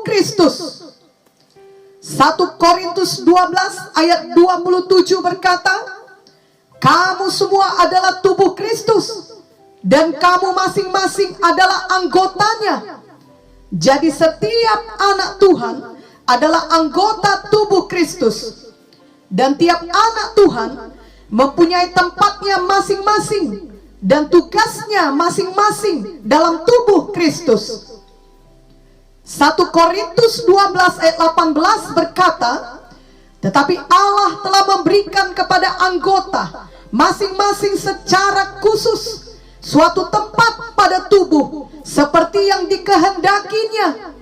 Kristus. 1 Korintus 12 ayat 27 berkata, kamu semua adalah tubuh Kristus dan kamu masing-masing adalah anggotanya. Jadi setiap anak Tuhan adalah anggota tubuh Kristus. Dan tiap anak Tuhan mempunyai tempatnya masing-masing dan tugasnya masing-masing dalam tubuh Kristus. 1 Korintus 12 ayat 18 berkata, tetapi Allah telah memberikan kepada anggota masing-masing secara khusus suatu tempat pada tubuh seperti yang dikehendakinya.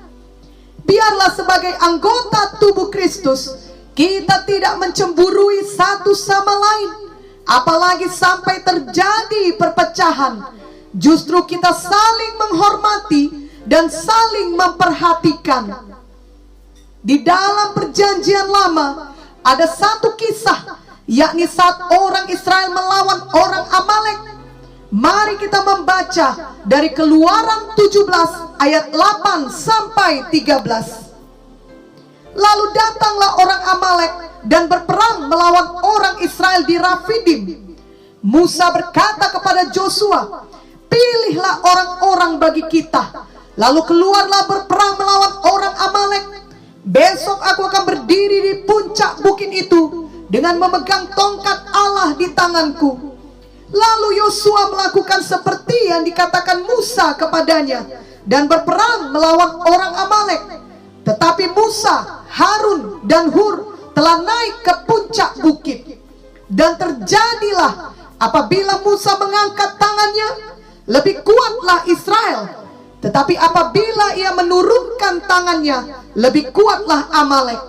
Biarlah sebagai anggota tubuh Kristus kita tidak mencemburui satu sama lain, apalagi sampai terjadi perpecahan. Justru kita saling menghormati dan saling memperhatikan. Di dalam perjanjian lama ada satu kisah, yakni saat orang Israel melawan orang Amalek. Mari kita membaca dari Keluaran 17 ayat 8 sampai 13. Lalu datanglah orang Amalek dan berperang melawan orang Israel di Rafidim. Musa berkata kepada Joshua, pilihlah orang-orang bagi kita, lalu keluarlah berperang melawan orang Amalek. Besok aku akan berdiri di puncak bukit itu dengan memegang tongkat Allah di tanganku. Lalu Yosua melakukan seperti yang dikatakan Musa kepadanya dan berperang melawan orang Amalek. Tetapi Musa, Harun, dan Hur telah naik ke puncak bukit. Dan terjadilah apabila Musa mengangkat tangannya, lebih kuatlah Israel. Tetapi apabila ia menurunkan tangannya, lebih kuatlah Amalek.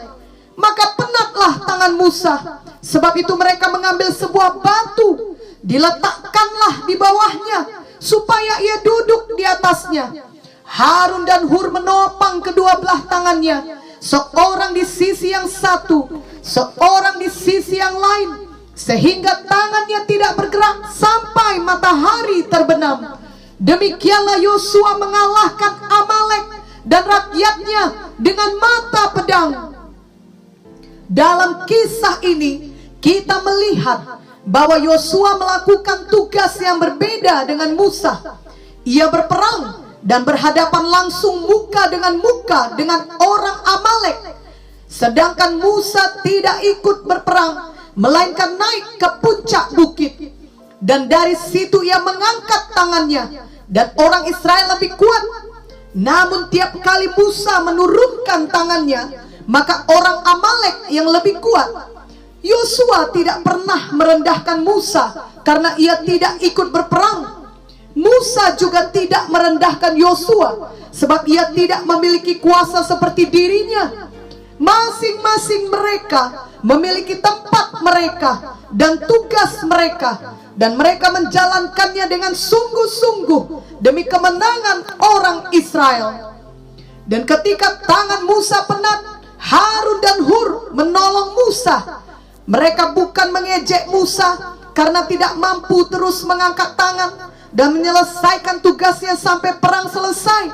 Maka penatlah tangan Musa. Sebab itu mereka mengambil sebuah batu, diletakkanlah di bawahnya, supaya ia duduk di atasnya. Harun dan Hur menopang kedua belah tangannya, seorang di sisi yang satu, seorang di sisi yang lain, sehingga tangannya tidak bergerak sampai matahari terbenam. Demikianlah Yosua mengalahkan Amalek dan rakyatnya dengan mata pedang. Dalam kisah ini kita melihat bahwa Yosua melakukan tugas yang berbeda dengan Musa. Ia berperang dan berhadapan langsung muka dengan orang Amalek. Sedangkan Musa tidak ikut berperang, melainkan naik ke puncak bukit. Dan dari situ ia mengangkat tangannya, dan orang Israel lebih kuat. Namun tiap kali Musa menurunkan tangannya, maka orang Amalek yang lebih kuat. Yosua tidak pernah merendahkan Musa karena ia tidak ikut berperang. Musa juga tidak merendahkan Yosua sebab ia tidak memiliki kuasa seperti dirinya. Masing-masing mereka memiliki tempat mereka dan tugas mereka, dan mereka menjalankannya dengan sungguh-sungguh demi kemenangan orang Israel. Dan ketika tangan Musa penat, Harun dan Hur menolong Musa. Mereka bukan mengejek Musa karena tidak mampu terus mengangkat tangan dan menyelesaikan tugasnya sampai perang selesai.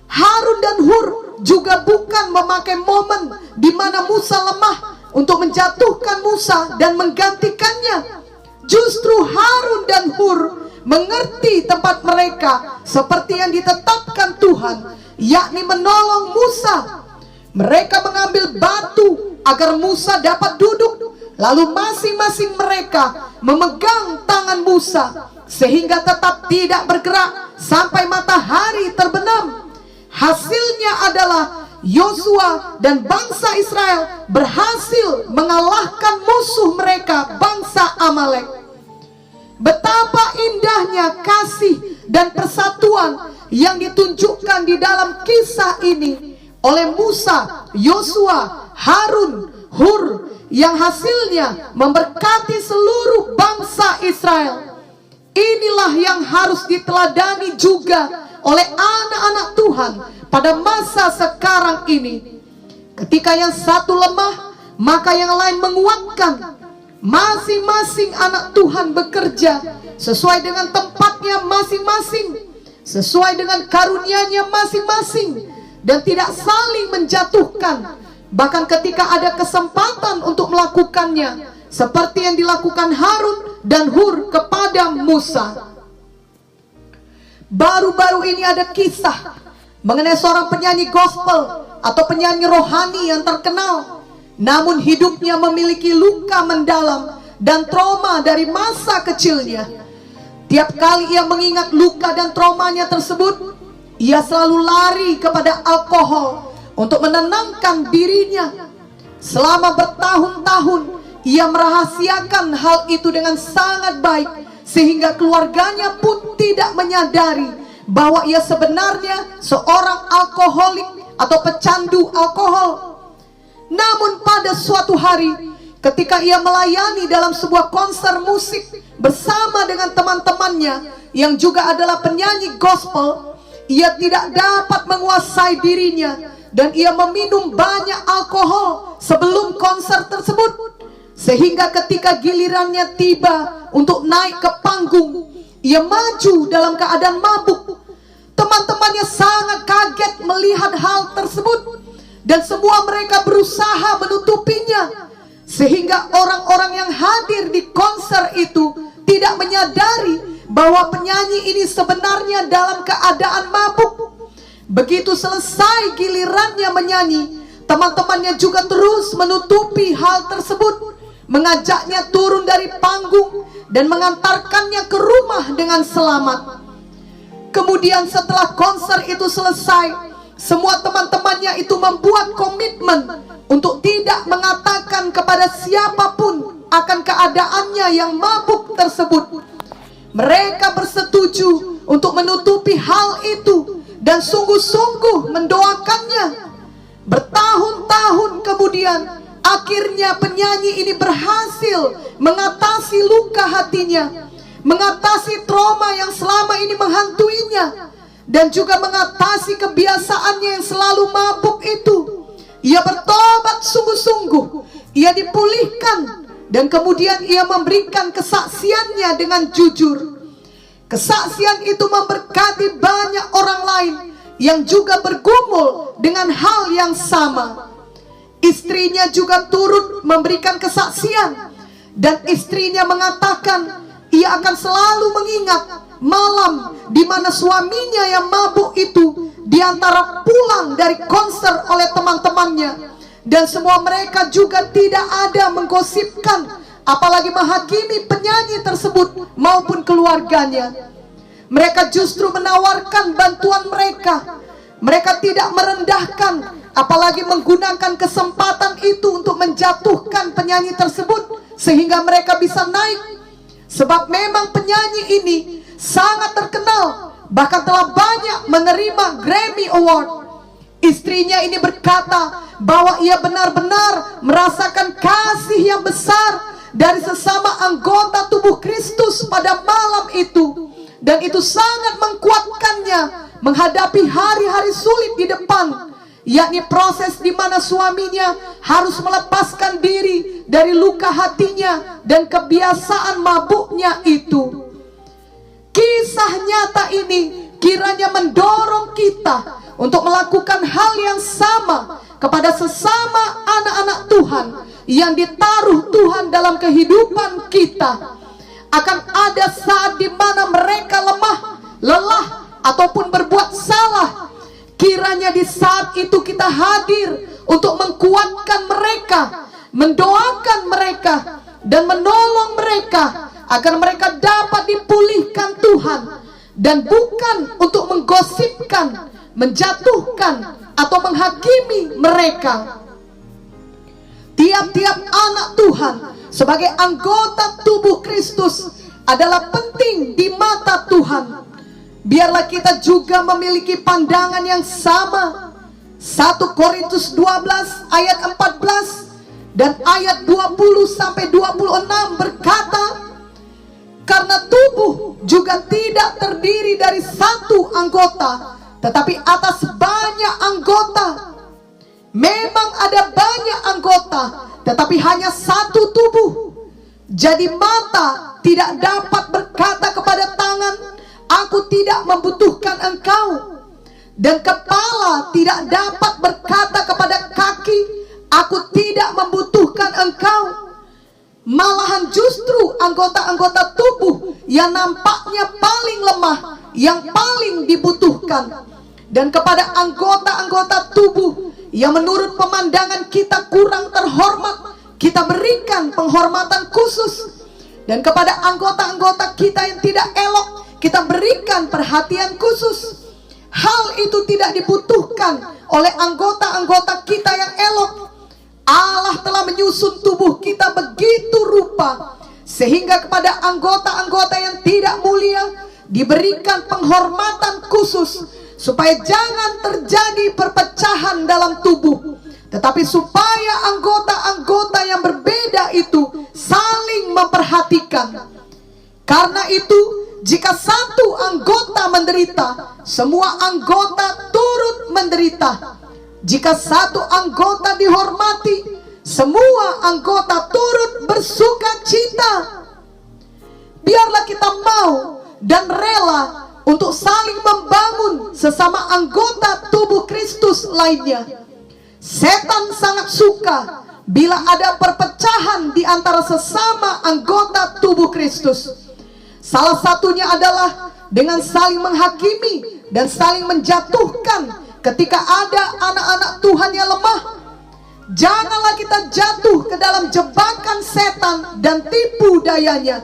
Harun dan Hur juga bukan memakai momen di mana Musa lemah untuk menjatuhkan Musa dan menggantikannya. Justru Harun dan Hur mengerti tempat mereka seperti yang ditetapkan Tuhan, yakni menolong Musa. Mereka mengambil batu agar Musa dapat duduk, lalu masing-masing mereka memegang tangan Musa sehingga tetap tidak bergerak sampai matahari terbenam. Hasilnya adalah Yosua dan bangsa Israel berhasil mengalahkan musuh mereka, bangsa Amalek. Betapa indahnya kasih dan persatuan yang ditunjukkan di dalam kisah ini oleh Musa, Yosua, Harun, Hur, yang hasilnya memberkati seluruh bangsa Israel. Inilah yang harus diteladani juga oleh anak-anak Tuhan pada masa sekarang ini. Ketika yang satu lemah, maka yang lain menguatkan. Masing-masing anak Tuhan bekerja sesuai dengan tempatnya masing-masing, sesuai dengan karunia-Nya masing-masing, dan tidak saling menjatuhkan, bahkan ketika ada kesempatan untuk melakukannya, seperti yang dilakukan Harun dan Hur kepada Musa. Baru-baru ini ada kisah mengenai seorang penyanyi gospel atau penyanyi rohani yang terkenal, namun hidupnya memiliki luka mendalam dan trauma dari masa kecilnya. Tiap kali ia mengingat luka dan traumanya tersebut, ia selalu lari kepada alkohol untuk menenangkan dirinya. Selama bertahun-tahun ia merahasiakan hal itu dengan sangat baik, sehingga keluarganya pun tidak menyadari bahwa ia sebenarnya seorang alkoholik atau pecandu alkohol. Namun pada suatu hari, ketika ia melayani dalam sebuah konser musik bersama dengan teman-temannya yang juga adalah penyanyi gospel, ia tidak dapat menguasai dirinya dan ia meminum banyak alkohol sebelum konser tersebut. Sehingga ketika gilirannya tiba untuk naik ke panggung, ia maju dalam keadaan mabuk. Teman-temannya sangat kaget melihat hal tersebut, dan semua mereka berusaha menutupinya, sehingga orang-orang yang hadir di konser itu tidak menyadari bahwa penyanyi ini sebenarnya dalam keadaan mabuk. Begitu selesai gilirannya menyanyi, teman-temannya juga terus menutupi hal tersebut, mengajaknya turun dari panggung dan mengantarkannya ke rumah dengan selamat. Kemudian setelah konser itu selesai, semua teman-temannya itu membuat komitmen untuk tidak mengatakan kepada siapapun akan keadaannya yang mabuk tersebut. Mereka bersetuju untuk menutupi hal itu dan sungguh-sungguh mendoakannya. Bertahun-tahun kemudian, akhirnya penyanyi ini berhasil mengatasi luka hatinya, mengatasi trauma yang selama ini menghantuinya, dan juga mengatasi kebiasaannya yang selalu mabuk itu. Ia bertobat sungguh-sungguh, ia dipulihkan, dan kemudian ia memberikan kesaksiannya dengan jujur. Kesaksian itu memberkati banyak orang lain yang juga bergumul dengan hal yang sama. Istrinya juga turut memberikan kesaksian, dan istrinya mengatakan ia akan selalu mengingat malam di mana suaminya yang mabuk itu diantara pulang dari konser oleh teman-temannya, dan semua mereka juga tidak ada menggosipkan apalagi menghakimi penyanyi tersebut maupun keluarganya. Mereka justru menawarkan bantuan mereka. Mereka tidak merendahkan, apalagi menggunakan kesempatan itu untuk menjatuhkan penyanyi tersebut sehingga mereka bisa naik. Sebab memang penyanyi ini sangat terkenal, bahkan telah banyak menerima Grammy Award. Istrinya ini berkata bahwa ia benar-benar merasakan kasih yang besar dari sesama anggota tubuh Kristus pada malam itu, dan itu sangat mengkuatkannya menghadapi hari-hari sulit di depan, yakni proses di mana suaminya harus melepaskan diri dari luka hatinya dan kebiasaan mabuknya itu. Kisah nyata ini kiranya mendorong kita untuk melakukan hal yang sama kepada sesama anak-anak Tuhan yang ditaruh Tuhan dalam kehidupan kita. Akan ada saat di mana mereka lemah, lelah, ataupun berbuat salah. Kiranya di saat itu kita hadir untuk mengkuatkan mereka, mendoakan mereka, dan menolong mereka agar mereka dapat dipulihkan Tuhan, dan bukan untuk menggosipkan, menjatuhkan, atau menghakimi mereka. Tiap-tiap anak Tuhan sebagai anggota tubuh Kristus adalah penting di mata Tuhan. Biarlah kita juga memiliki pandangan yang sama. 1 Korintus 12 ayat 14 dan ayat 20 sampai 26 berkata, karena tubuh juga tidak terdiri dari satu anggota, tetapi atas banyak anggota. Memang ada banyak anggota, tetapi hanya satu tubuh. Jadi mata tidak dapat berkata kepada tangan, aku tidak membutuhkan engkau. Dan kepala tidak dapat berkata kepada kaki, aku tidak membutuhkan engkau. Malahan justru anggota-anggota tubuh yang nampaknya paling lemah, yang paling dibutuhkan. Dan kepada anggota-anggota tubuh yang menurut pemandangan kita kurang terhormat, kita berikan penghormatan khusus. Dan kepada anggota-anggota kita yang tidak elok, kita berikan perhatian khusus. Hal itu tidak dibutuhkan oleh anggota-anggota kita yang elok. Allah telah menyusun tubuh kita begitu rupa, sehingga kepada anggota-anggota yang tidak mulia diberikan penghormatan khusus, supaya jangan terjadi perpecahan dalam tubuh, tetapi supaya anggota-anggota yang berbeda itu saling memperhatikan. Karena itu, jika satu anggota menderita, semua anggota turut menderita. Jika satu anggota dihormati, semua anggota turut bersuka cita. Biarlah kita mau dan rela untuk saling membangun sesama anggota tubuh Kristus lainnya. Setan sangat suka bila ada perpecahan di antara sesama anggota tubuh Kristus. Salah satunya adalah dengan saling menghakimi dan saling menjatuhkan ketika ada anak-anak Tuhan yang lemah. Janganlah kita jatuh ke dalam jebakan setan dan tipu dayanya.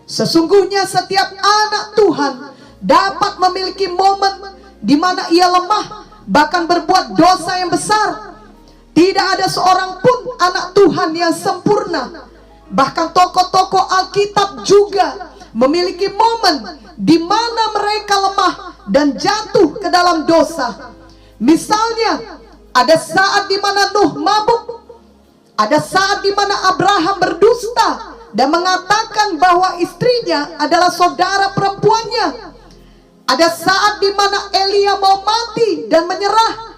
Sesungguhnya setiap anak Tuhan dapat memiliki momen di mana ia lemah, bahkan berbuat dosa yang besar. Tidak ada seorang pun anak Tuhan yang sempurna. Bahkan tokoh-tokoh Alkitab juga memiliki momen di mana mereka lemah dan jatuh ke dalam dosa. Misalnya, ada saat di mana Nuh mabuk, ada saat di mana Abraham berdusta dan mengatakan bahwa istrinya adalah saudara perempuannya. Ada saat di mana Elia mau mati dan menyerah.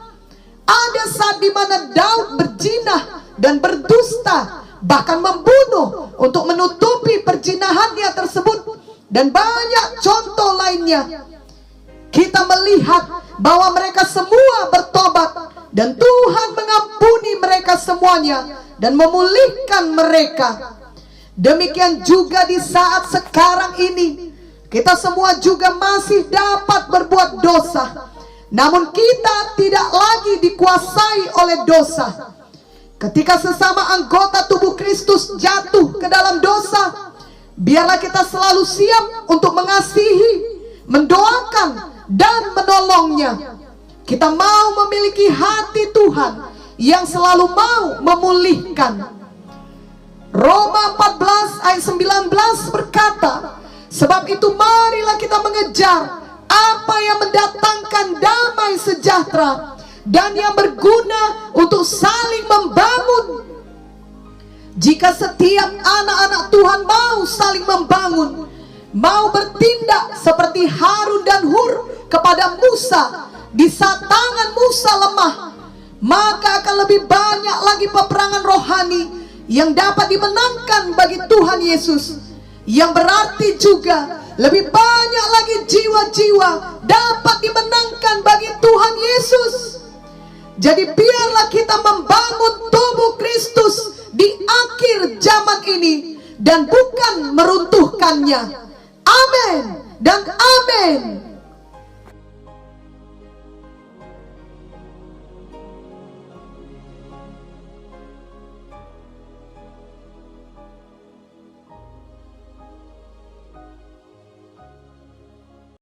Ada saat di mana Daud berzinah dan berdusta, bahkan membunuh untuk menutupi perzinahannya tersebut, dan banyak contoh lainnya. Kita melihat bahwa mereka semua bertobat, dan Tuhan mengampuni mereka semuanya dan memulihkan mereka. Demikian juga di saat sekarang ini, kita semua juga masih dapat berbuat dosa, namun kita tidak lagi dikuasai oleh dosa. Ketika sesama anggota tubuh Kristus jatuh ke dalam dosa, biarlah kita selalu siap untuk mengasihi, mendoakan, dan menolongnya. Kita mau memiliki hati Tuhan yang selalu mau memulihkan. Roma 14 ayat 19 berkata, sebab itu marilah kita mengejar apa yang mendatangkan damai sejahtera dan yang berguna untuk saling membangun. Jika setiap anak-anak Tuhan mau saling membangun, mau bertindak seperti Harun dan Hur kepada Musa di saat tangan Musa lemah, maka akan lebih banyak lagi peperangan rohani yang dapat dimenangkan bagi Tuhan Yesus. Yang berarti juga lebih banyak lagi jiwa-jiwa dapat dimenangkan bagi Tuhan Yesus. Jadi biarlah kita membangun tubuh Kristus di akhir zaman ini dan bukan meruntuhkannya. Amin dan amin.